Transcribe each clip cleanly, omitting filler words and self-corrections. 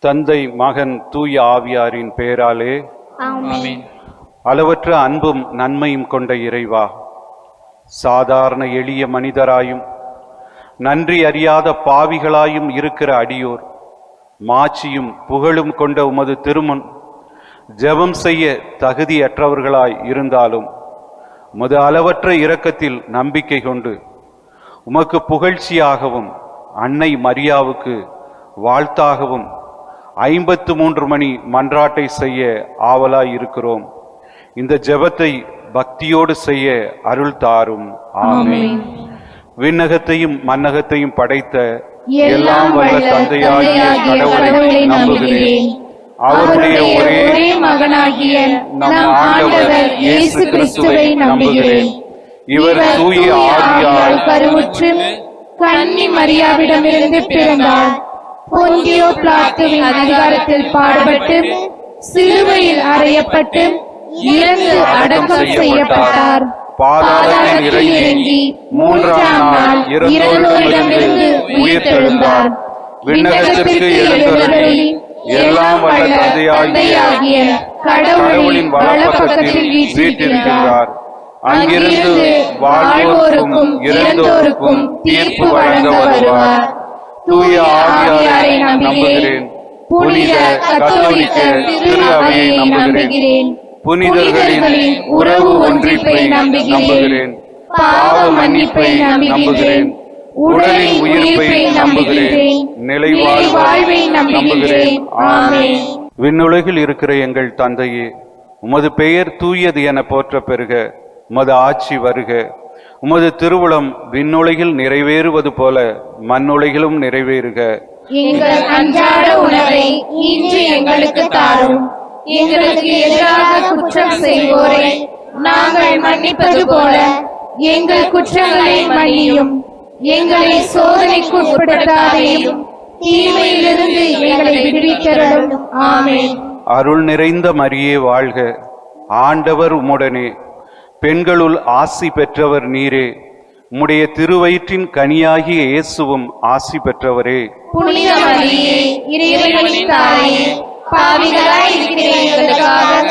தந்தை, மகன், தூய ஆவியாரின் பெயராலே ஆமென். அளவற்ற அன்பும் நன்மையும் கொண்ட இறைவா, சாதாரண எளிய மனிதராயும் நன்றி அறியாத பாவிகளாயும் இருக்கிற அடியோர் மாட்சியும் புகழும் கொண்ட உமது திருமுன் ஜெபம் செய்ய தகுதியற்றவர்களாய் இருந்தாலும் உமது அளவற்ற இரக்கத்தில் நம்பிக்கை கொண்டு உமக்கு புகழ்ச்சியாகவும் அன்னை மரியாவுக்கு வாழ்த்தாகவும் 53 மணி மன்றாட்டை செய்ய ஆவலாய் இருக்கிறோம். இந்த ஜெபத்தை பக்தியோடு செய்ய அருள் தாரும். ஆமென். விண்ணகத்தையும் மன்னகத்தையும் படைத்த எல்லாம் வல்ல தந்தையாகிய கடவுளை நம்புகிறேன். அவருடைய ஒரே மகனாகிய நம் ஆண்டவர் இயேசு கிறிஸ்துவை நம்புகிறேன். இவர் தூய ஆவியால் கருவுற்று கன்னி மரியாவிடமிருந்து பிறந்தார். பொந்தியோ பிலாத்துவின் அதிகாரத்தில் பாடுபட்டு சிலுவையில் அறையப்பட்டு இறந்து அடக்கம் செய்யப்பட்டார். பாதாளத்தில் இறங்கி 3ஆம் நாள் இறந்தோரிடமிருந்து உயிர்த்தெழுந்தார். விண்ணகத்திற்கு எழுந்தருளி எல்லாம் வல்ல தந்தையாகிய கடவுளின் வலப்பக்கத்தில் வீற்றிருக்கிறார். அங்கிருந்து வாழ்வோருக்கும் இறந்தோருக்கும் தீர்ப்பு வழங்க வருவார். தூய ஆவியாரை நம்புகிறேன். புனித கத்தோலிக்க திரு அவையை நம்புகிறேன். புனிதர்களின் உறவு ஒன்றிப்பை நம்புகிறேன். பாவ மன்னிப்பை நம்புகிறேன். உடலின் உயிர்ப்பை நம்புகிறேன். நிலை வாழ்வை நம்புகிறேன். ஆமென். விண்ணுலகில் இருக்கிற எங்கள் தந்தையே, உமது பெயர் தூயது என போற்ற பெறுக. உமது ஆட்சி வருக. உமது திருவுளம் விண்ணுலகில் நிறைவேறுவது போல மண்ணுலகிலும் நிறைவேறுக. எங்கள் அன்றாட உணவை இன்று எங்களுக்கு தாரும். எங்களுக்கு எதிராக குற்றம் செய்வோரை நாங்கள் மன்னிப்பது போல எங்கள் குற்றங்களை மன்னியும். எங்களை சோதனைக்கு உட்படுத்தாதேயும், தீமையிலிருந்து எங்களை விடுவித்தருளும். ஆமென். அருள் நிறைந்த மரியே வாழ்க. ஆண்டவர் உம்முடனே. பெண்களுள் ஆசி பெற்றவர் நீரே. உம்முடைய திருவயிற்றின் கனியாகிய இயேசுவும் ஆசி பெற்றவரே. புனித மரியே, இறைவனின் தாயே, பாவிகளாய் இருக்கிற எங்களுக்காக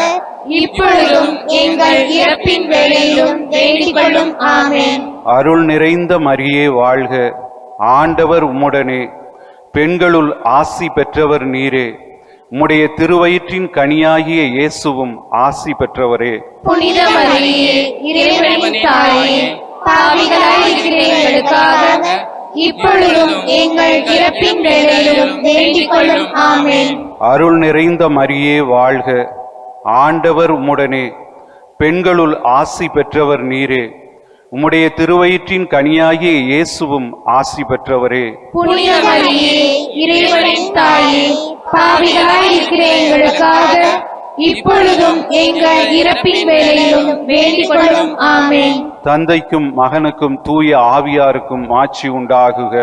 இப்பொழுதும் எங்கள் இறப்பின் வேளையிலும் வேண்டிக் கொள்ளும். ஆமென். அருள் நிறைந்த மரியே வாழ்க. ஆண்டவர் உம்முடனே. பெண்களுள் ஆசி பெற்றவர் நீரே. உம்முடைய திருவயிற்றின் கனியாகிய இயேசுவும் ஆசி பெற்றவரே. புனித மரியே, இறைவனின் தாயே, பாவிகளாய் இருக்கிற எங்களுக்காக இப்பொழுதும் எங்கள் இறப்பின் வேளையிலும் வேண்டிக் கொள்ளும். ஆமென். அருள் நிறைந்த மரியே வாழ்க. ஆண்டவர் உம்முடனே. பெண்களுள் ஆசி பெற்றவர் நீரே. உம்முடைய திருவயிற்றின் கனியாகிய இயேசுவும் ஆசி பெற்றவரே. புனித மரியே, இறைவனின் தாயே, பாவிகளாய் இருக்கிற எங்களுக்காக இப்பொழுதும் எங்கள் இறப்பின் வேளையிலும் வேண்டிக் கொள்ளும். ஆமென். தந்தைக்கும் மகனுக்கும் தூய ஆவியாருக்கும் ஆட்சி உண்டாகுக.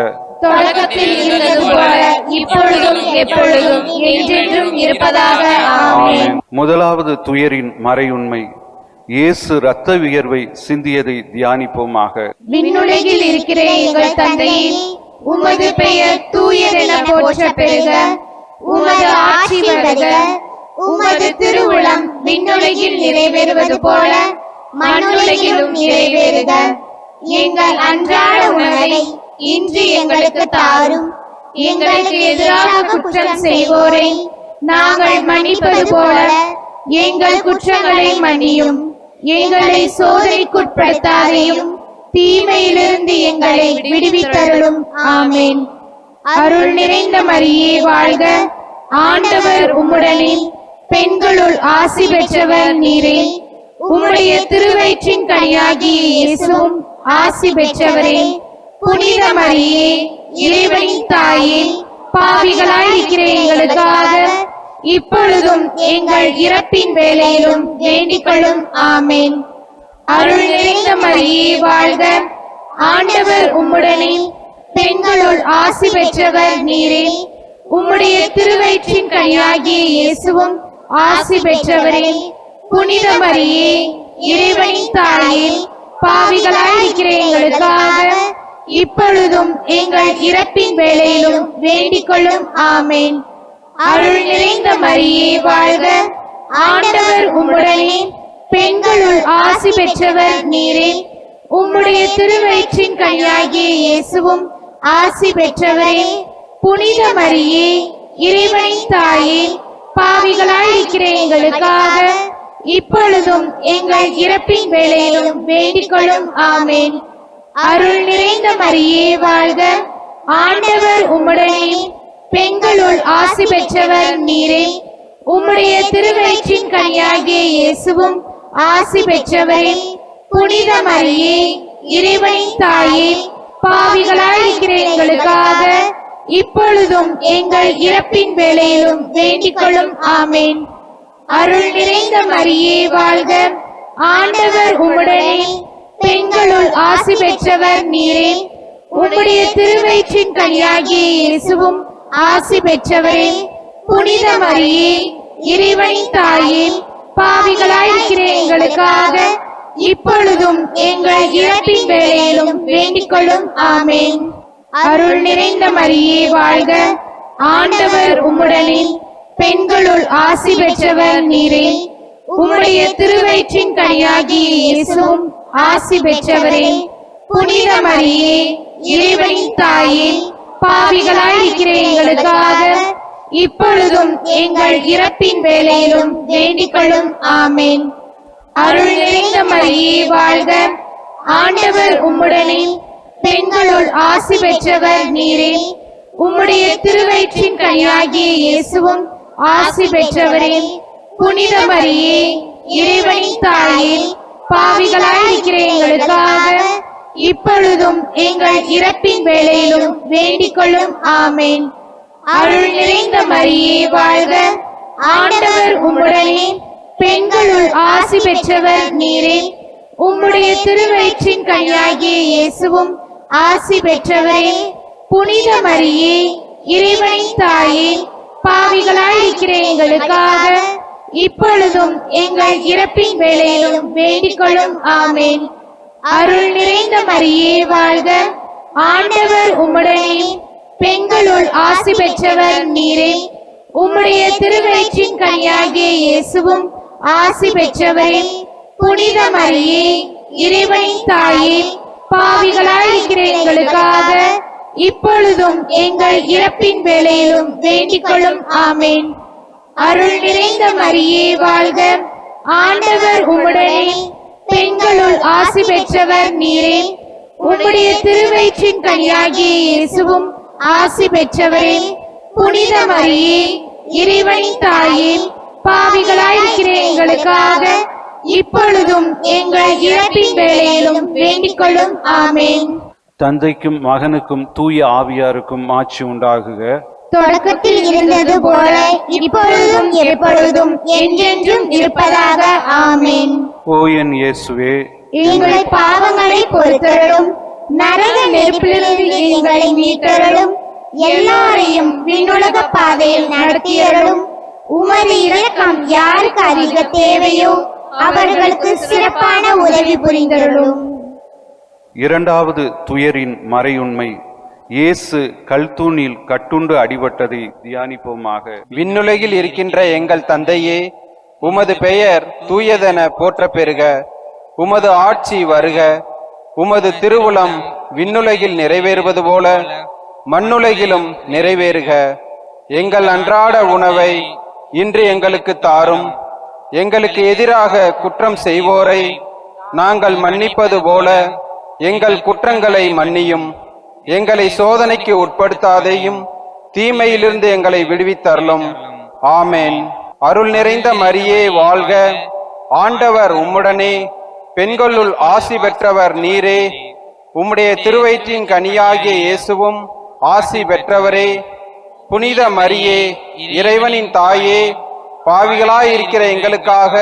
தொடக்கத்தில் இருந்தது போல இப்பொழுதும் எப்பொழுதும் என்றென்றும் இருப்பதாக. ஆமென். முதலாவது துயரின் மறையுண்மை. இயேசு இரத்த வியர்வை சிந்தியதை தியானிப்போமாக. விண்ணுலகில் இருக்கிற எங்கள் தந்தையே, உமது பெயர் தூயதென போற்ற பெறுக. உமது ஆட்சி வருக. உமது திருவுளம் விண்ணுலகில் நிறைவேறுவது போல மண்ணுலகிலும் நிறைவேறுக. எங்கள் அன்றாட உணவை இன்று எங்களுக்கு தாரும். எங்களுக்கு எதிராக குற்றம் செய்வோரை நாங்கள் மன்னிப்பது போல எங்கள் குற்றங்களை மன்னியும். எங்களை சோதனைக்குட்படுத்தாதையும், தீமையிலிருந்து எங்களை விடுவித்தருளும். ஆமென். அருள் நிறைந்த மரியே வாழ்க. ஆண்டவர் உம்முடனே. பெண்களுள் ஆசி பெற்றவர் நீரே. உம்முடைய திருவயிற்றின் கனியாகிய இயேசுவும் ஆசி பெற்றவரே. புனித மரியே, இறைவனின் தாயே, பாவிகளாய் இருக்கிற எங்களுக்காக இப்பொழுதும் எங்கள் இறப்பின் வேளையிலும் வேண்டிக் கொள்ளும். ஆமென். அருள் நிறைந்த மரியே வாழ்க. ஆண்டவர் உம்முடனே. பெண்களுள் ஆசி பெற்றவர் நீரே. உம்முடைய திருவயிற்றின் கனியாகிய இயேசுவும் ஆசி பெற்றவரே. புனித மரியே, இறைவனின் தாயே, பாவிகளாய் இருக்கிற எங்களுக்காக இப்பொழுதும் எங்கள் இறப்பின் வேளையிலும் வேண்டிக் கொள்ளும். ஆமென். அருள் நிறைந்த மரியே வாழ்க, ஆண்டவர் உம்முடனே, பெண்களுள் ஆசி பெற்றவர் நீரே. உம்முடைய திருவயிற்றின் கனியாகிய இயேசுவும் ஆசி பெற்றவரே. புனித மரியே, இறைவனின் தாயே, பாவிகளாயிருக்கிற எங்களுக்காக இப்பொழுதும் எங்கள் இறப்பின் வேளையிலும் வேண்டிக்கொள்ளும். ஆமேன். அருள் நிறைந்த மரியே வாழ்க, ஆண்டவர் உம்முடனே, பெண்களுள் ஆசி பெற்றவர் நீரே. உம்முடைய திருவயிற்றின் கனியாகிய இயேசுவும் ஆசி பெற்றவரே. புனித மரியே, இறைவனின் தாயே, பாவிகளாயிருக்கிற எங்களுக்காக இப்பொழுதும் எங்கள் இறப்பின் வேளையிலும் வேண்டிக்கொள்ளும். ஆமேன். அருள் நிறைந்த மரியே வாழ்க, ஆண்டவர் உம்முடனே, பெண்களுள் ஆசி பெற்றவர் நீரே. உம்முடைய திருவயிற்றின் கனியாகிய இயேசுவும் ஆசி பெற்றவரே. புனித மரியே, இறைவனின் தாயே, பாவிகளாயிருக்கிற எங்களுக்காக இப்பொழுதும் எங்கள் இறப்பின் வேளையிலும் வேண்டிக்கொள்ளும். ஆமேன். அருள் நிறைந்த மரியே வாழ்க, ஆண்டவர் உம்முடனே, பெண்களுள் ஆசி பெற்றவர் நீரே. உம்முடைய திருவயிற்றின் கனியாகிய இயேசுவும் ஆசி பெற்றவரே. புனித மரியே, இறைவனின் தாயே, பாவிகளாயிருக்கிற எங்களுக்காக இப்பொழுதும் எங்கள் இறப்பின் வேளையிலும் வேண்டிக்கொள்ளும். ஆமேன். அருள் நிறைந்த மரியே வாழ்க, ஆண்டவர் உம்முடனே, பெண்களுள் ஆசி பெற்றவர் நீரே. உம்முடைய திருவயிற்றின் கனியாகிய இயேசுவும் ஆசி பெற்றவரே. புனித மரியே, இறைவனின் தாயே, பாவிகளாயிருக்கிற எங்களுக்காக இப்பொழுதும் எங்கள் இறப்பின் வேளையிலும் வேண்டிக்கொள்ளும். ஆமேன். அருள் நிறைந்த மரியே வாழ்க, ஆண்டவர் உம்முடனே, பெண்களுள் ஆசி பெற்றவர் நீரே. உம்முடைய திருவயிற்றின் கனியாகிய இயேசுவும் ஆசி பெற்றவரே. புனித மரியே, இறைவனின் தாயே, பாவிகளாயிருக்கிற எங்களுக்காக இப்பொழுதும் எங்கள் இறப்பின் வேளையிலும் வேண்டிக்கொள்ளும். ஆமேன். அருள் நிறைந்த மரியே வாழ்க, ஆண்டவர் உம்முடனே, பெண்களுள் ஆசி பெற்றவர் நீரே. உம்முடைய திருவயிற்றின் கனியாகிய இயேசுவும் ஆசி பெற்றவரே. புனித மரியே, இறைவனின் தாயே, பாவிகளாயிருக்கிற எங்களுக்காக இப்பொழுதும் எங்கள் இறப்பின் வேளையிலும் வேண்டிக்கொள்ளும். ஆமேன். அருள் நிறைந்த மரியே வாழ்க, ஆண்டவர் உம்முடனே, பெண்களுள் ஆசி பெற்றவர் நீரே. உம்முடைய திருவயிற்றின் கனியாகிய இயேசுவும் ஆசி பெற்றவரே. புனித மரியே, இறைவனின் தாயே, பாவிகளாயிருக்கிற எங்களுக்காக இப்பொழுதும் எங்கள் இறப்பின் வேளையிலும் வேண்டிக்கொள்ளும். ஆமேன். தந்தைக்கும் மகனுக்கும் தூய ஆவியாருக்கும் ஆட்சி உண்டாகுக. தொடக்கத்தில் இருந்தது போல இப்பொழுதும் எப்பொழுதும் என்றென்றும் இருப்பதாக. ஆமேன். ஓ என் இயேசுவே, எங்கள் பாவங்களை பொறுத்தருளும், நரக நெருப்பிலிருந்து எங்களை மீட்டருளும், எல்லாரையும் விண்ணுலக பாதையில் நடத்தியருளும். உமது இரக்கம் யாருக்கு அதிக தேவையோ அவர்களுக்கு சிறப்பான உதவி புரிந்தருளும். இரண்டாவது துயரின் மறையுண்மை. இயேசு கல்தூணில் கட்டுண்டு அடிபட்டதை தியானிப்போமாக. விண்ணுலகில் இருக்கின்ற எங்கள் தந்தையே, உமது பெயர் தூயதென போற்ற பெறுக. உமது ஆட்சி வருக. உமது திருவுளம் விண்ணுலகில் நிறைவேறுவது போல மண்ணுலகிலும் நிறைவேறுக. எங்கள் அன்றாட உணவை இன்று எங்களுக்கு தாரும். எங்களுக்கு எதிராக குற்றம் செய்வோரை நாங்கள் மன்னிப்பது போல எங்கள் குற்றங்களை மன்னியும். எங்களை சோதனைக்கு உட்படுத்தாதேயும், தீமையிலிருந்து எங்களை விடுவித்தருளும். ஆமேன். அருள் நிறைந்த மரியே வாழ்க, ஆண்டவர் உம்முடனே, பெண்களுள் ஆசி பெற்றவர் நீரே. உம்முடைய திருவயிற்றின் கனியாகிய இயேசுவும் ஆசி பெற்றவரே. புனித மரியே, இறைவனின் தாயே, பாவிகளாயிருக்கிற எங்களுக்காக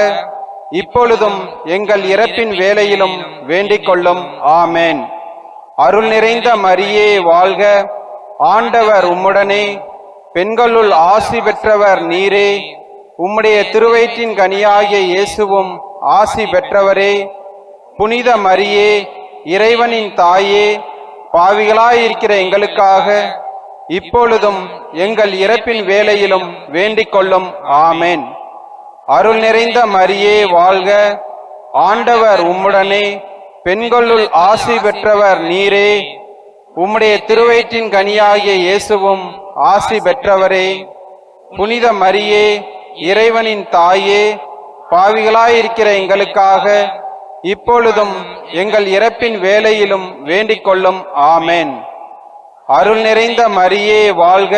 இப்பொழுதும் எங்கள் இறப்பின் வேளையிலும் வேண்டிக் கொள்ளும். ஆமேன். அருள் நிறைந்த மரியே வாழ்க, ஆண்டவர் உம்முடனே, பெண்களுள் ஆசி பெற்றவர் நீரே. உம்முடைய திருவயிற்றின் கனியாகிய இயேசுவும் ஆசி பெற்றவரே. புனித மரியே, இறைவனின் தாயே, பாவிகளாயிருக்கிற எங்களுக்காக இப்பொழுதும் எங்கள் இறப்பின் வேளையிலும் வேண்டிக் கொள்ளும். ஆமென். அருள் நிறைந்த மரியே வாழ்க, ஆண்டவர் உம்முடனே, பெண்களுள் ஆசி பெற்றவர் நீரே, உம்முடைய திருவயிற்றின் கனியாகிய இயேசுவும் ஆசி பெற்றவரே. புனித மரியே, இறைவனின் தாயே, பாவிகளாயிருக்கிற எங்களுக்காக இப்பொழுதும் எங்கள் இறப்பின் வேளையிலும் வேண்டிக் கொள்ளும். ஆமென். அருள் நிறைந்த மரியே வாழ்க,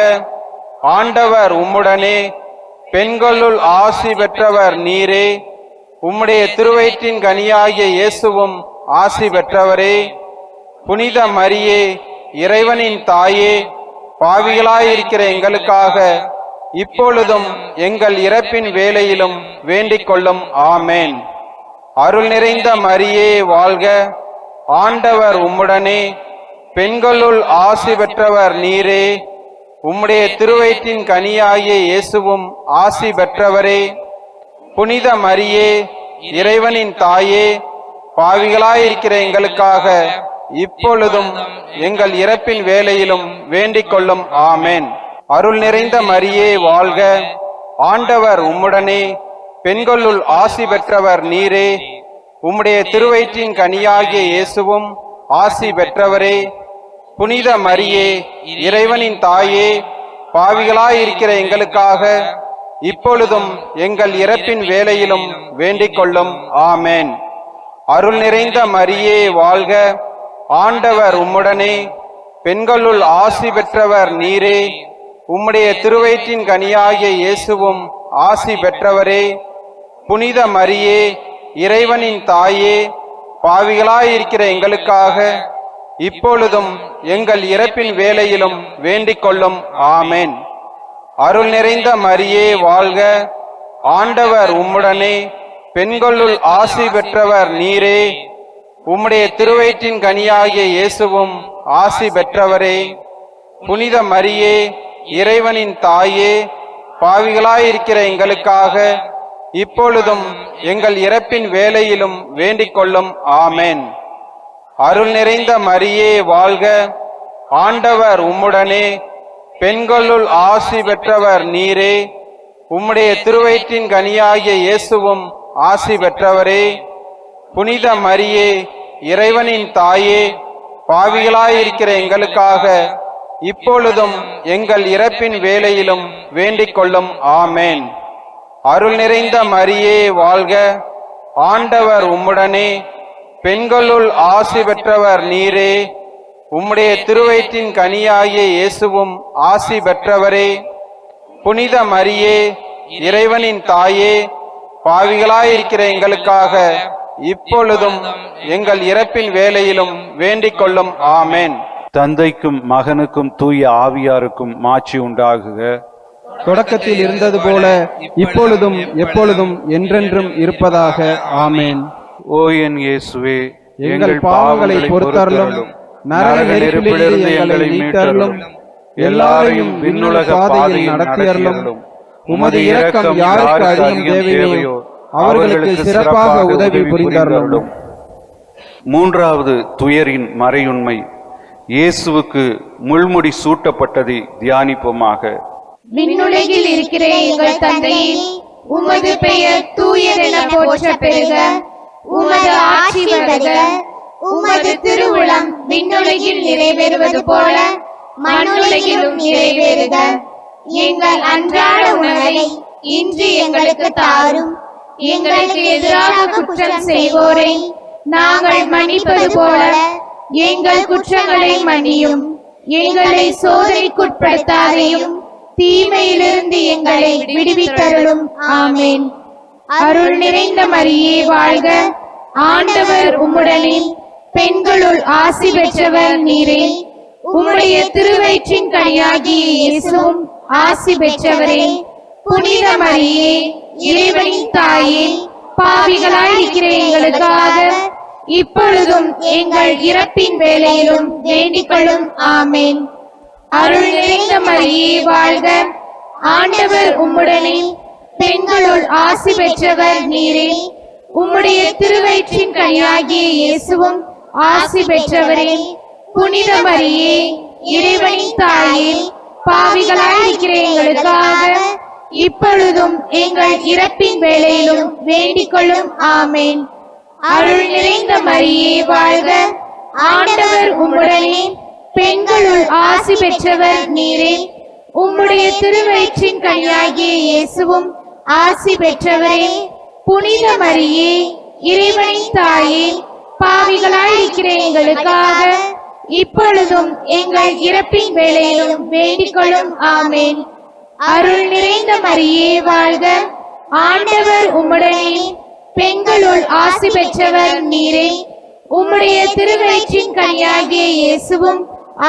ஆண்டவர் உம்முடனே, பெண்களுள் ஆசி பெற்றவர் நீரே, உம்முடைய திருவயிற்றின் கனியாகிய இயேசுவும் ஆசி பெற்றவரே. புனித மரியே, இறைவனின் தாயே, பாவிகளாயிருக்கிற எங்களுக்காக இப்பொழுதும் எங்கள் இறப்பின் வேளையிலும் வேண்டிக் கொள்ளும். ஆமென். அருள் நிறைந்த மரியே வாழ்க, ஆண்டவர் உம்முடனே, பெண்களுள் ஆசி பெற்றவர் நீரே, உம்முடைய திருவயிற்றின் கனியாகிய இயேசுவும் ஆசி பெற்றவரே. புனித மரியே, இறைவனின் தாயே, பாவிகளாயிருக்கிற எங்களுக்காக இப்பொழுதும் எங்கள் இறப்பின் வேளையிலும் வேண்டிக் கொள்ளும். ஆமென். அருள் நிறைந்த மரியே வாழ்க, ஆண்டவர் உம்முடனே, பெண்களுள் ஆசி பெற்றவர் நீரே, உம்முடைய திருவயிற்றின் கனியாகிய இயேசுவும் ஆசி பெற்றவரே. புனித மரியே, இறைவனின் தாயே, பாவிகளாயிருக்கிற எங்களுக்காக இப்பொழுதும் எங்கள் இறப்பின் வேளையிலும் வேண்டிக் கொள்ளும். ஆமென். அருள் நிறைந்த மரியே வாழ்க, ஆண்டவர் உம்முடனே, பெண்களுள் ஆசி பெற்றவர் நீரே, உம்முடைய திருவயிற்றின் கனியாகிய இயேசுவும் ஆசி பெற்றவரே. புனித மரியே, இறைவனின் தாயே, பாவிகளாயிருக்கிற எங்களுக்காக இப்பொழுதும் எங்கள் இறப்பின் வேளையிலும் வேண்டிக் கொள்ளும். ஆமென். அருள் நிறைந்த மரியே வாழ்க, ஆண்டவர் உம்முடனே, பெண்களுள் ஆசி பெற்றவர் நீரே, உம்முடைய திருவயிற்றின் கனியாகிய இயேசுவும் ஆசி பெற்றவரே. புனித மரியே, இறைவனின் தாயே, பாவிகளாயிருக்கிற எங்களுக்காக இப்பொழுதும் எங்கள் இறப்பின் வேளையிலும் வேண்டிக் கொள்ளும். ஆமென். அருள் நிறைந்த மரியே வாழ்க, ஆண்டவர் உம்முடனே, பெண்களுள் ஆசி பெற்றவர் நீரே, உம்முடைய திருவயிற்றின் கனியாகிய இயேசுவும் ஆசி பெற்றவரே. புனித மரியே, இறைவனின் தாயே, பாவிகளாயிருக்கிற எங்களுக்காக இப்பொழுதும் எங்கள் இறப்பின் வேளையிலும் வேண்டிக் கொள்ளும். ஆமென். அருள் நிறைந்த மரியே வாழ்க, ஆண்டவர் உம்முடனே, பெண்களுள் ஆசி பெற்றவர் நீரே, உம்முடைய திருவயிற்றின் கனியாகிய இயேசுவும் ஆசி பெற்றவரே. புனித மரியே, இறைவனின் தாயே, பாவிகளாயிருக்கிற எங்களுக்காக இப்பொழுதும் எங்கள் இறப்பின் வேளையிலும் வேண்டிக் கொள்ளும். ஆமென். தந்தைக்கும் மகனுக்கும் தூய ஆவியாருக்கும் மாட்சி உண்டாகுக. தொடக்கத்தில் இருந்தது போல இப்பொழுதும் எப்பொழுதும் என்றென்றும் இருப்பதாக. ஆமென். ஓ என் இயேசுவே, எங்கள் பாவங்களை பொறுத்தருளும், நரக நெருப்பிலிருந்து எங்களை மீட்டருளும், எல்லாரையும் விண்ணுலக பாதையில் நடத்தியருளும். உமது இரக்கம் யாருக்கு அதிகம் தேவையோ அவர்களுக்கு சிறப்பாக உதவி புரிந்தருளும். மூன்றாவது துயரின் மறையுண்மை, இயேசுவுக்கு முள்முடி சூட்டப்பட்டதை தியானிப்போமாக. விண்ணுலகில் இருக்கிற எங்கள் தந்தையே, உமது பெயர் தூயதென போற்ற பெறுக. உமது ஆட்சி வருக. உமது திருவுளம் விண்ணுலகில் நிறைவேறுவது போல மண்ணுலகிலும் நிறைவேறுக. எங்கள் அன்றாட உணவை இன்று எங்களுக்கு தாரும். எங்களுக்கு எதிராக குற்றம் செய்வோரை நாங்கள் மன்னிப்பது போல எங்கள் குற்றங்களை மன்னியும். எங்களை சோதனைக்குட்படுத்தாதையும், தீமையிலிருந்து எங்களை விடுவித்தருளும். ஆமென். அருள் நிறைந்த மரியே வாழ்க, ஆண்டவர் உம்முடனே, பெண்களுள் ஆசி பெற்றவர் நீரே, உம்முடைய திருவயிற்றின் கனியாகிய இயேசுவும் ஆசி பெற்றவரே. புனித மரியே, இறைவனின் தாயே, பாவிகளாயிருக்கிற எங்களுக்காக இப்பொழுதும் எங்கள் இறப்பின் வேளையிலும் வேண்டிக் கொள்ளும். ஆமென். அருள் நிறைந்த மரியே வாழ்க, ஆண்டவர் உம்முடனே, பெண்களுள் ஆசி பெற்றவர் நீரே, உம்முடைய திருவயிற்றின் கனியாகிய இயேசுவும் ஆசி பெற்றவரே. புனித மரியே, இறைவனின் தாயே, பாவிகளாயிருக்கிற எங்களுக்காக இப்பொழுதும் எங்கள் இறப்பின் வேளையிலும் வேண்டிக் கொள்ளும். ஆமேன். அருள் நிறைந்த மரியே வாழ்க, ஆண்டவர் உம்முடனே, பெண்களுள் ஆசி பெற்றவர் நீரே. உம்முடைய திருவயிற்றின் கனியாகிய இயேசுவும் ஆசி பெற்றவரே. புனித மரியே, இறைவனின் தாயே, பாவிகளாயிருக்கிற எங்களுக்காக இப்பொழுதும் எங்கள் இறப்பின் வேளையிலும் வேண்டிக் கொள்ளும். ஆமேன். அருள் நிறைந்த மரியே வாழ்க, ஆண்டவர் உம்முடனே, பெண்களுள் ஆசி பெற்றவர் நீரே. உம்முடைய திருவயிற்றின் கனியாகிய இயேசுவும்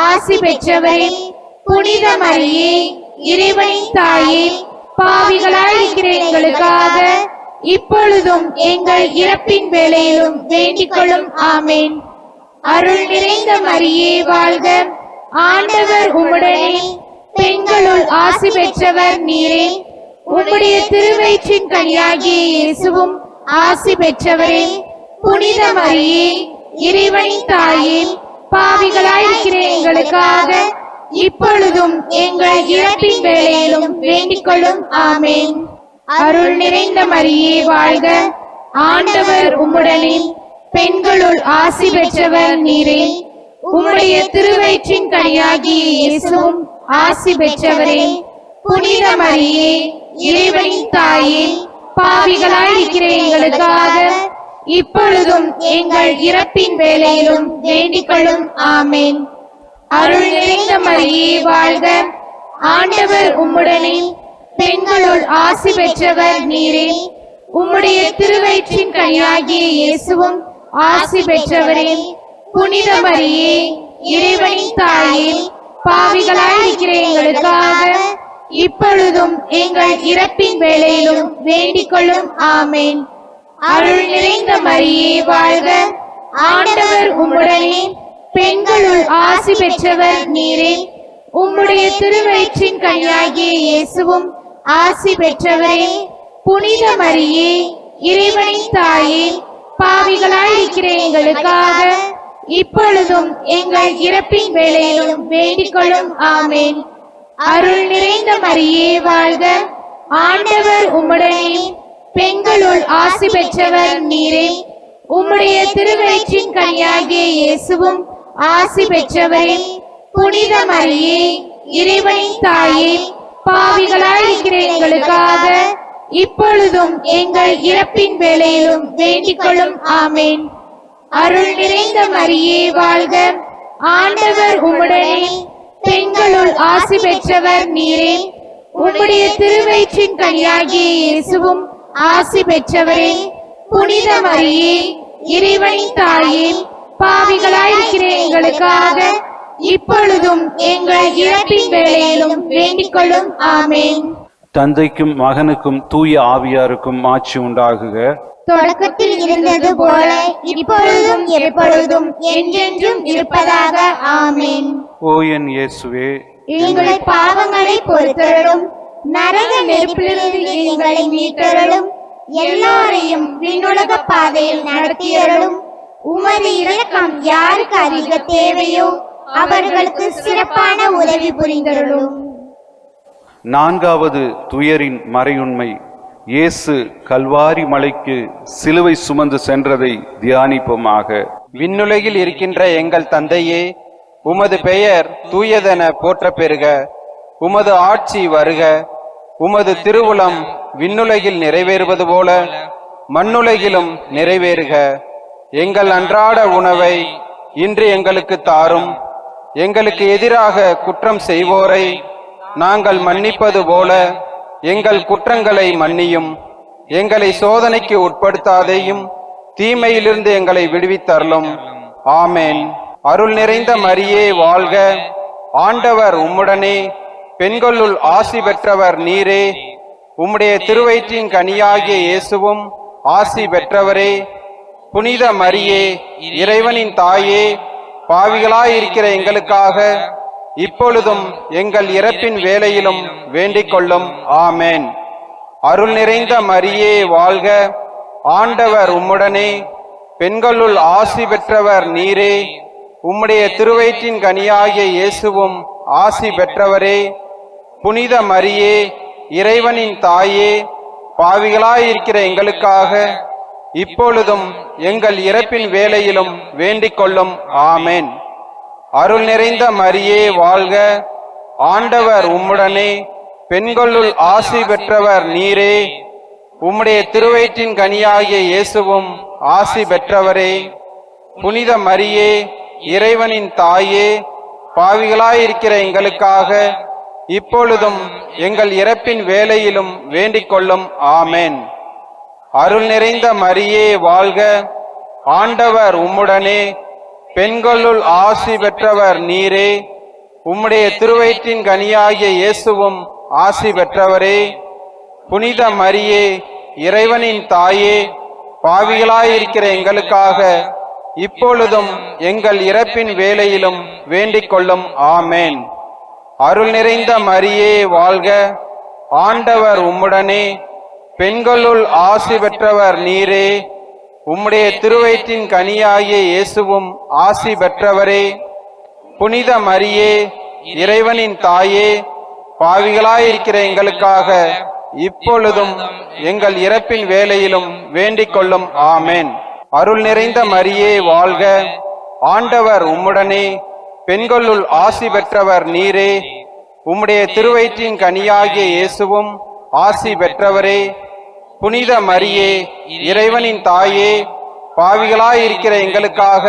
ஆசி பெற்றவரே. புனித மரியே, இறைவனின் தாயே, பாவிகளாயிருக்கிற எங்களுக்காக இப்பொழுதும் எங்கள் இறப்பின் வேளையிலும் வேண்டிக் கொள்ளும். ஆமேன். அருள் நிறைந்த மரியே வாழ்க, ஆண்டவர் உம்முடனே, பெண்களுள் ஆசி பெற்றவர் நீரே. உம்முடைய திருவயிற்றின் கனியாகிய இயேசுவும் ஆசி பெற்றவரே. புனித மரியே, இறைவனின் தாயே, பாவிகளாயிருக்கிற எங்களுக்காக இப்பொழுதும் எங்கள் இறப்பின் வேளையிலும் வேண்டிக் கொள்ளும். ஆமேன். அருள் நிறைந்த மரியே வாழ்க, ஆண்டவர் உம்முடனே, பெண்களுள் ஆசி பெற்றவர் நீரே. உம்முடைய திருவயிற்றின் கனியாகிய இயேசுவும் ஆசி பெற்றவரே. புனித மரியே, இறைவனின் தாயே, பாவிகளாயிருக்கிற எங்களுக்காக இப்பொழுதும் எங்கள் இறப்பின் வேளையிலும் வேண்டிக் கொள்ளும். ஆமேன். அருள் நிறைந்த மரியே வாழ்க, ஆண்டவர் உம்முடனே, பெண்களுள் ஆசி பெற்றவர் நீரே. உம்முடைய திருவயிற்றின் கனியாகிய இயேசுவும் ஆசி பெற்றவரே. புனித மரியே, இறைவனின் தாயே, பாவிகளாயிருக்கிற எங்களுக்காக இப்பொழுதும் எங்கள் இறப்பின் வேளையிலும் வேண்டிக் கொள்ளும். ஆமேன். அருள் நிறைந்த மரியே வாழ்க, ஆண்டவர் உம்முடனே, பெண்களுள் ஆசி பெற்றவர் நீரே. உம்முடைய திருவயிற்றின் கனியாகிய இயேசுவும் ஆசி பெற்றவரே. புனித மரியே, இறைவனின் தாயே, பாவிகளாயிருக்கிற எங்களுக்காக இப்பொழுதும் எங்கள் இறப்பின் வேளையிலும் வேண்டிக் கொள்ளும். ஆமேன். அருள் நிறைந்த மரியே வாழ்க, ஆண்டவர் உம்முடனே, பெண்களுள் ஆசி பெற்றவர் நீரே. உம்முடைய திருவயிற்றின் கனியாகிய இயேசுவும் ஆசி பெற்றவரே. புனித மரியே, இறைவனின் தாயே, பாவிகளாயிருக்கிற எங்களுக்காக இப்பொழுதும் எங்கள் இறப்பின் வேளையிலும் வேண்டிக் கொள்ளும். ஆமேன். அருள் நிறைந்த மரியே வாழ்க, ஆண்டவர் உம்முடனே, பெண்களுள் ஆசி பெற்றவர் நீரே. உம்முடைய திருவயிற்றின் கனியாகிய இயேசுவும் ஆசி பெற்றவரே. புனித மரியே, இறைவனின் தாயே, பாவிகளாயிருக்கிற எங்களுக்காக இப்பொழுதும் எங்கள் இறப்பின் வேளையிலும் வேண்டிக் கொள்ளும். ஆமேன். தந்தைக்கும் மகனுக்கும் தூய ஆவியாருக்கும் ஆட்சி உண்டாகுக. தொடக்கத்தில் இருந்தது போல இப்பொழுதும் எப்பொழுதும் என்றென்றும் இருப்பதாக. ஆமேன். ஓ என் இயேசுவே, எங்கள் பாவங்களை பொறுத்தருளும், நரக நெருப்பிலிருந்து எங்களை மீட்டருளும், எல்லாரையும் விண்ணுலக பாதையில் நடத்தியருளும். உமது இரக்கம் யாருக்கு அதிக தேவையோ அவர்களுக்கு சிறப்பான உதவி புரிந்தருளும். நான்காவது துயரின் மறையுண்மை. இயேசு கல்வாரி மலைக்கு சிலுவை சுமந்து சென்றதை தியானிப்போமாக. விண்ணுலகில் இருக்கின்ற எங்கள் தந்தையே, உமது பெயர் தூயதென போற்ற பெறுக. உமது ஆட்சி வருக. உமது திருவுளம் விண்ணுலகில் நிறைவேறுவது போல மண்ணுலகிலும் நிறைவேறுக. எங்கள் அன்றாட உணவை இன்று எங்களுக்கு தாரும். எங்களுக்கு எதிராக குற்றம் செய்வோரை நாங்கள் மன்னிப்பது போல எங்கள் குற்றங்களை மன்னியும். எங்களை சோதனைக்கு உட்படுத்தாதேயும், தீமையிலிருந்து எங்களை விடுவித்தருளும். ஆமேன். அருள் நிறைந்த மரியே வாழ்க, ஆண்டவர் உம்முடனே, பெண்களுள் ஆசி பெற்றவர் நீரே. உம்முடைய திருவயிற்றின் கனியாகிய இயேசுவும் ஆசி பெற்றவரே. புனித மரியே, இறைவனின் தாயே, பாவிகளாயிருக்கிற எங்களுக்காக இப்பொழுதும் எங்கள் இறப்பின் வேளையிலும் வேண்டிக் கொள்ளும். ஆமேன். அருள் நிறைந்த மரியே வாழ்க, ஆண்டவர் உம்முடனே, பெண்களுள் ஆசி பெற்றவர் நீரே. உம்முடைய திருவயிற்றின் கனியாகிய இயேசுவும் ஆசி பெற்றவரே. புனித மரியே, இறைவனின் தாயே, பாவிகளாயிருக்கிற எங்களுக்காக இப்பொழுதும் எங்கள் இறப்பின் வேளையிலும் வேண்டிக் கொள்ளும். ஆமென். அருள் நிறைந்த மரியே வாழ்க. ஆண்டவர் உம்முடனே, பெண்களுள் ஆசி பெற்றவர் நீரே. உம்முடைய திருவயிற்றின் கனியாகிய இயேசுவும் ஆசி பெற்றவரே. புனித மரியே, இறைவனின் தாயே, பாவிகளாயிருக்கிற எங்களுக்காக இப்பொழுதும் எங்கள் இறப்பின் வேளையிலும் வேண்டிக் கொள்ளும். ஆமென். அருள் நிறைந்த மரியே வாழ்க. ஆண்டவர் உம்முடனே, பெண்களுள் ஆசி பெற்றவர் நீரே. உம்முடைய திருவயிற்றின் கனியாகிய இயேசுவும் ஆசி பெற்றவரே. புனித மரியே, இறைவனின் தாயே, பாவிகளாயிருக்கிற எங்களுக்காக இப்பொழுதும் எங்கள் இறப்பின் வேளையிலும் வேண்டிக் கொள்ளும். ஆமென். அருள் நிறைந்த மரியே வாழ்க. ஆண்டவர் உம்முடனே, பெண்களுள் ஆசி பெற்றவர் நீரே. உம்முடைய திருவயிற்றின் கனியாகிய இயேசுவும் ஆசி பெற்றவரே. புனித மரியே, இறைவனின் தாயே, பாவிகளாயிருக்கிற எங்களுக்காக இப்பொழுதும் எங்கள் இறப்பின் வேளையிலும் வேண்டிக் கொள்ளும். ஆமென். அருள் நிறைந்த மரியே வாழ்க. ஆண்டவர் உம்முடனே, பெண்களுள் ஆசி பெற்றவர் நீரே. உம்முடைய திருவயிற்றின் கனியாகிய இயேசுவும் ஆசி பெற்றவரே. புனித மரியே, இறைவனின் தாயே, பாவிகளாயிருக்கிற எங்களுக்காக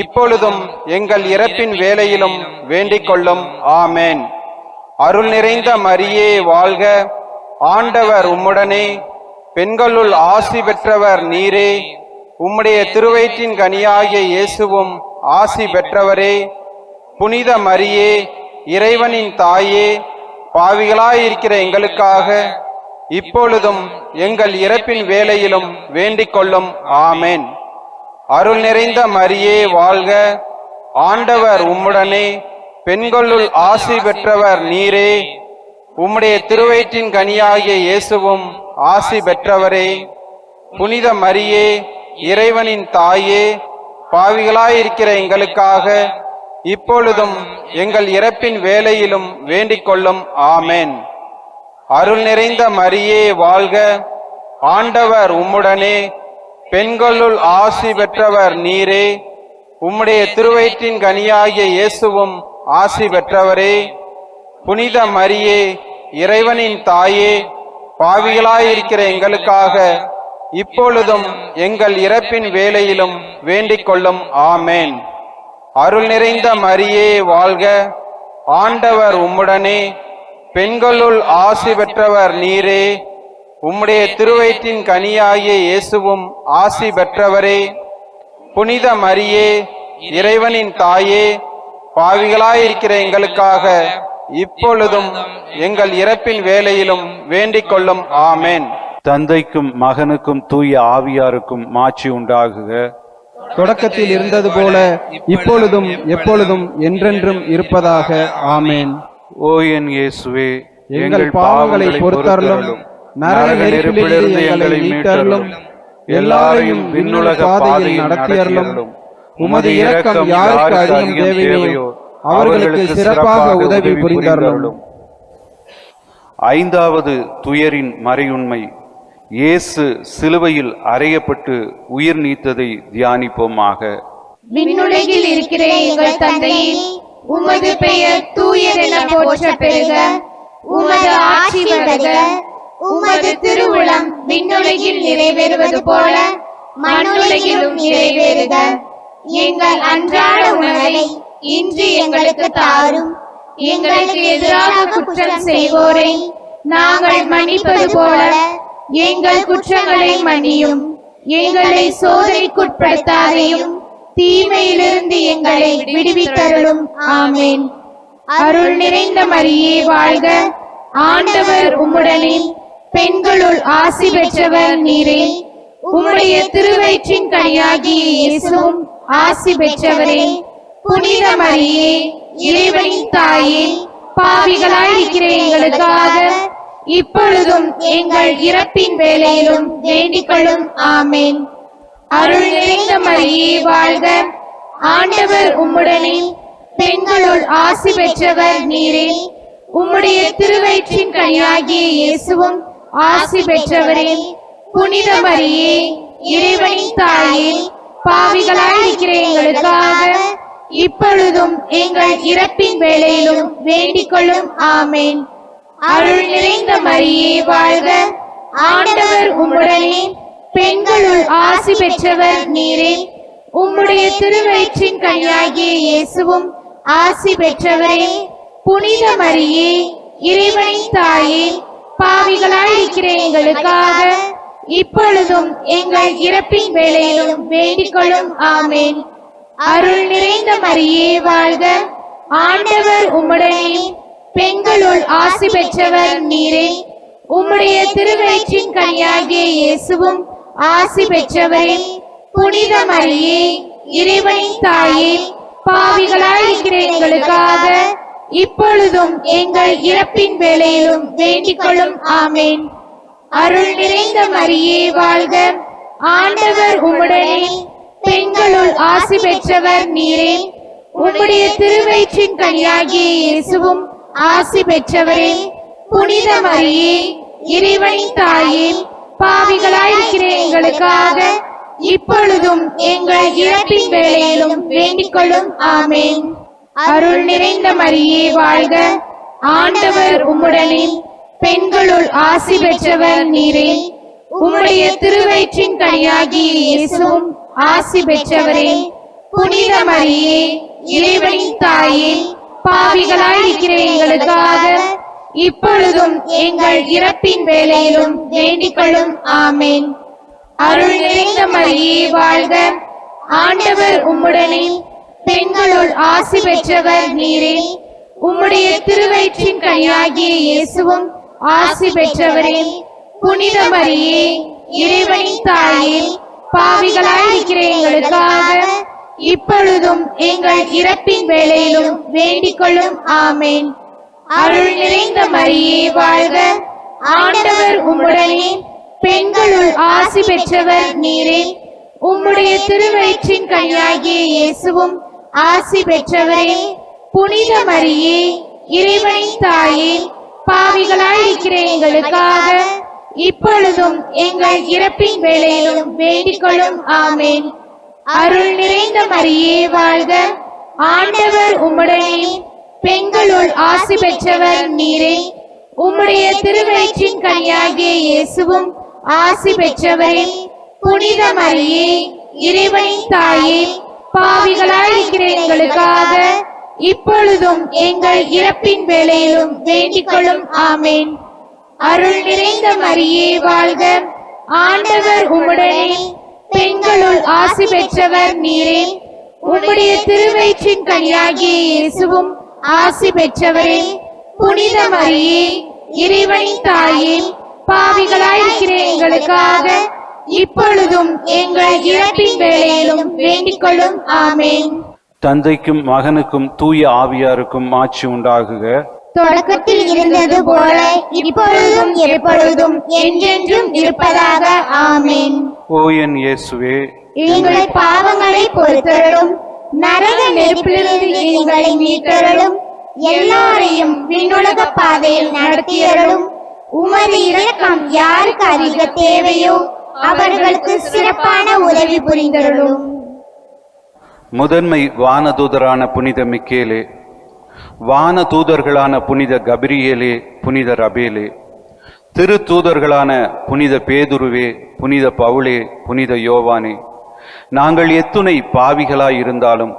இப்பொழுதும் எங்கள் இறப்பின் வேளையிலும் வேண்டிக் கொள்ளும். ஆமென். அருள் நிறைந்த மரியே வாழ்க. ஆண்டவர் உம்முடனே, பெண்களுள் ஆசி பெற்றவர் நீரே. உம்முடைய திருவயிற்றின் கனியாகிய இயேசுவும் ஆசி பெற்றவரே. புனித மரியே, இறைவனின் தாயே, பாவிகளாயிருக்கிற எங்களுக்காக இப்பொழுதும் எங்கள் இறப்பின் வேளையிலும் வேண்டிக் கொள்ளும். ஆமென். அருள் நிறைந்த மரியே வாழ்க. ஆண்டவர் உம்முடனே, பெண்களுள் ஆசி பெற்றவர் நீரே. உம்முடைய திருவயிற்றின் கனியாகிய இயேசுவும் ஆசி பெற்றவரே. புனித மரியே, இறைவனின் தாயே, பாவிகளாயிருக்கிற எங்களுக்காக இப்பொழுதும் எங்கள் இறப்பின் வேளையிலும் வேண்டிக் கொள்ளும். ஆமென். அருள் நிறைந்த மரியே வாழ்க. ஆண்டவர் உம்முடனே, பெண்களுள் ஆசி பெற்றவர் நீரே. உம்முடைய திருவயிற்றின் கனியாகிய இயேசுவும் ஆசி பெற்றவரே. புனித மரியே, இறைவனின் தாயே, பாவிகளாயிருக்கிற எங்களுக்காக இப்பொழுதும் எங்கள் இறப்பின் வேளையிலும் வேண்டிக் கொள்ளும். ஆமென். அருள் நிறைந்த மரியே வாழ்க. ஆண்டவர் உம்முடனே, பெண்களுள் ஆசி பெற்றவர் நீரே. உம்முடைய திருவயிற்றின் கனியாகிய இயேசுவும் ஆசி பெற்றவரே. புனித மரியே, இறைவனின் தாயே, பாவிகளாயிருக்கிற எங்களுக்காக இப்பொழுதும் எங்கள் இறப்பின் வேளையிலும் வேண்டிக் கொள்ளும். ஆமென். தந்தைக்கும் மகனுக்கும் தூய ஆவியாருக்கும் மாட்சி உண்டாகுக. தொடக்கத்தில் இருந்தது போல இப்பொழுதும் எப்பொழுதும் என்றென்றும் இருப்பதாக. ஆமென். ஓ என் இயேசுவே, எங்கள் பாவங்களை பொறுத்தருளும், நரக நெருப்பிலிருந்து எங்களை மீட்டருளும், எல்லாரையும் விண்ணுலக பாதையில் நடத்தியருளும். உமது இரக்கம் யாருக்கு அதிகம் தேவையோ அவர்களுக்கு சிறப்பாக உதவி புரிந்தருளும். ஐந்தாவது துயரின் மறையுண்மை. இயேசு சிலுவையில் அறையப்பட்டு உயிர் நீத்ததை தியானிப்போமாக. விண்ணுலகில் இருக்கிற எங்கள் தந்தையே, உமது பெயர் தூயதென போற்ற பெறுக. உமது ஆட்சி வருக. உமது திருவுளம் விண்ணுலகில் நிறைவேறுவது போல மண்ணுலகிலும் நிறைவேறுக. எங்கள் அன்றாட உணவை இன்று எங்களுக்கு தாரும். எங்களுக்கு எதிராக குற்றம் செய்வோரை நாங்கள் மன்னிப்பது போல எங்கள் குற்றங்களை மன்னியும். எங்களை சோதனைக்குட்படுத்தாதையும், தீமையிலிருந்து எங்களை விடுவித்தருளும். ஆமென். அருள் நிறைந்த மரியே வாழ்க. ஆண்டவர் உம்முடனே, பெண்களுள் ஆசி பெற்றவர் நீரே. உம்முடைய திருவயிற்றின் கனியாகிய இயேசுவும் ஆசி பெற்றவரே. புனித மரியே, இறைவனின் தாயே, பாவிகளாயிருக்கிற எங்களுக்காக இப்பொழுதும் எங்கள் இறப்பின் வேளையிலும் வேண்டிக் கொள்ளும். ஆமென். அருள் நிறைந்த மரியே வாழ்க. ஆண்டவர் உம்முடனே பெண்களுள் ஆசி பெற்றவர் நீரே. உம்முடைய திருவயிற்றின் கனியாகிய இயேசுவும் ஆசி பெற்றவரே. புனித மரியே, இறைவனின் தாயே, பாவிகளாயிருக்கிற எங்களுக்காக இப்பொழுதும் எங்கள் இறப்பின் வேளையிலும் வேண்டிக் கொள்ளும். ஆமேன். அருள் நிறைந்த மரியே வாழ்க. ஆண்டவர் உம்முடனே பெண்களுள் ஆசி பெற்றவர் நீரே. உம்முடைய திருவயிற்றின் கனியாகிய இயேசுவும் ஆசி பெற்றவரே. புனித மரியே, இறைவனின் தாயே, பாவிகளாயிருக்கிற எங்களுக்காக இப்பொழுதும் எங்கள் இறப்பின் வேளையிலும் வேண்டிக் கொள்ளும். ஆமேன். அருள் நிறைந்த மரியே வாழ்க. ஆண்டவர் உம்முடனே பெண்களுள் ஆசி பெற்றவர் நீரே. உம்முடைய திருவயிற்றின் கனியாகிய இயேசுவும் ஆசி பெற்றவரே. புனித மரியே, இறைவனின் தாயே, பாவிகளாயிருக்கிற எங்களுக்காக இப்பொழுதும் எங்கள் இறப்பின் வேளையிலும் வேண்டிக் கொள்ளும். ஆமேன். அருள் நிறைந்த மரியே வாழ்க. ஆண்டவர் உம்முடனே பெண்களுள் ஆசி பெற்றவர் நீரே. உம்முடைய திருவயிற்றின் கனியாகிய இயேசுவும் ஆசி பெற்றவரே. புனித மரியே, இறைவனின் தாயே, பாவிகளாயிருக்கிற எங்களுக்காக இப்பொழுதும் எங்கள் இறப்பின் வேளையிலும் வேண்டிக் கொள்ளும். ஆமேன். அருள் நிறைந்த மரியே வாழ்க. ஆண்டவர் உம்முடனே பெண்களுள் ஆசி பெற்றவர் நீரே. உம்முடைய திருவயிற்றின் கனியாகிய இயேசுவும் ஆசி பெற்றவரே. புனித மரியே, இறைவனின் தாயே, பாவிகளாயிருக்கிற எங்களுக்காக இப்பொழுதும் எங்கள் இறப்பின் வேளையிலும் வேண்டிக் கொள்ளும். ஆமேன். அருள் நிறைந்த மரியே வாழ்க. ஆண்டவர் உம்முடனே பெண்களுள் ஆசி பெற்றவர் நீரே. உம்முடைய திருவயிற்றின் கனியாகிய இயேசுவும் ஆசி பெற்றவரே. புனித மரியே, இறைவனின் தாயே, பாவிகளாயிருக்கிற எங்களுக்காக இப்பொழுதும் எங்கள் இறப்பின் வேளையிலும் வேண்டிக் கொள்ளும். ஆமேன். அருள் நிறைந்த மரியே வாழ்க. ஆண்டவர் உம்முடனே பெண்களுள் ஆசி பெற்றவர் நீரே. உம்முடைய திருவயிற்றின் கனியாகிய இயேசுவும் ஆசி பெற்றவரே. புனித மரியே, இறைவனின் தாயே, பாவிகளாயிருக்கிற எங்களுக்காக இப்பொழுதும் எங்கள் இறப்பின் வேளையிலும் வேண்டிக் கொள்ளும். ஆமேன். அருள் நிறைந்த மரியே வாழ்க. ஆண்டவர் உம்முடனே பெண்களுள் ஆசி பெற்றவர் நீரே. உம்முடைய திருவயிற்றின் கனியாகிய இயேசுவும் ஆசி பெற்றவரே. புனித மரியே, இறைவனின் தாயே, பாவிகளாயிருக்கிற எங்களுக்காக இப்பொழுதும் எங்கள் இறப்பின் வேளையிலும் வேண்டிக் கொள்ளும். ஆமேன். அருள் நிறைந்த மரியே வாழ்க. ஆண்டவர் உம்முடனே பெண்களுள் ஆசி பெற்றவர் நீரே. உம்முடைய திருவயிற்றின் கனியாகிய இயேசுவும் ஆசி பெற்றவரே. புனித மரியே, இறைவனின் தாயே, பாவிகளாயிருக்கிற எங்களுக்காக இப்பொழுதும் எங்கள் இறப்பின் வேளையிலும் வேண்டிக் கொள்ளும். ஆமேன். தந்தைக்கும் மகனுக்கும் தூய ஆவியாருக்கும் ஆட்சி உண்டாகுக. தொடக்கத்தில் இருந்தது போல இப்பொழுதும் எப்பொழுதும் என்றென்றும் இருப்பதாக. ஆமேன். ஓ என் இயேசுவே, எங்கள் பாவங்களை பொறுத்தருளும். நரக நெருப்பிலிருந்து எங்களை மீட்டருளும். எல்லாரையும் விண்ணுலக பாதையில் நடத்தியருளும். உமது இரக்கம் யாருக்கு அதிக தேவையோ அவர்களுக்கு சிறப்பான உதவி புரிந்தருளும். முதன்மை வானதூதரான புனித மிக்கேலே, வானதூதர்களான புனித கபிரியேலே, புனித ரபேலே, திருத்தூதர்களான புனித பேதுருவே, புனித பவுலே, புனித யோவானே, நாங்கள் எத்துணை பாவிகளாய் இருந்தாலும்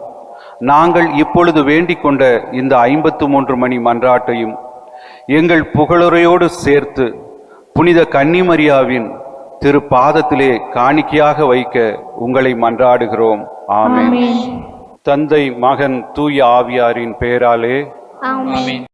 நாங்கள் இப்பொழுது வேண்டிக் கொண்ட இந்த 53 மணி மன்றாட்டையும் எங்கள் புகழுரையோடு சேர்த்து புனித கன்னிமரியாவின் திரு பாதத்திலே காணிக்கையாக வைக்க உங்களை மன்றாடுகிறோம். ஆமென். தந்தை, மகன், தூய ஆவியாரின் பெயராலே. ஆமென்.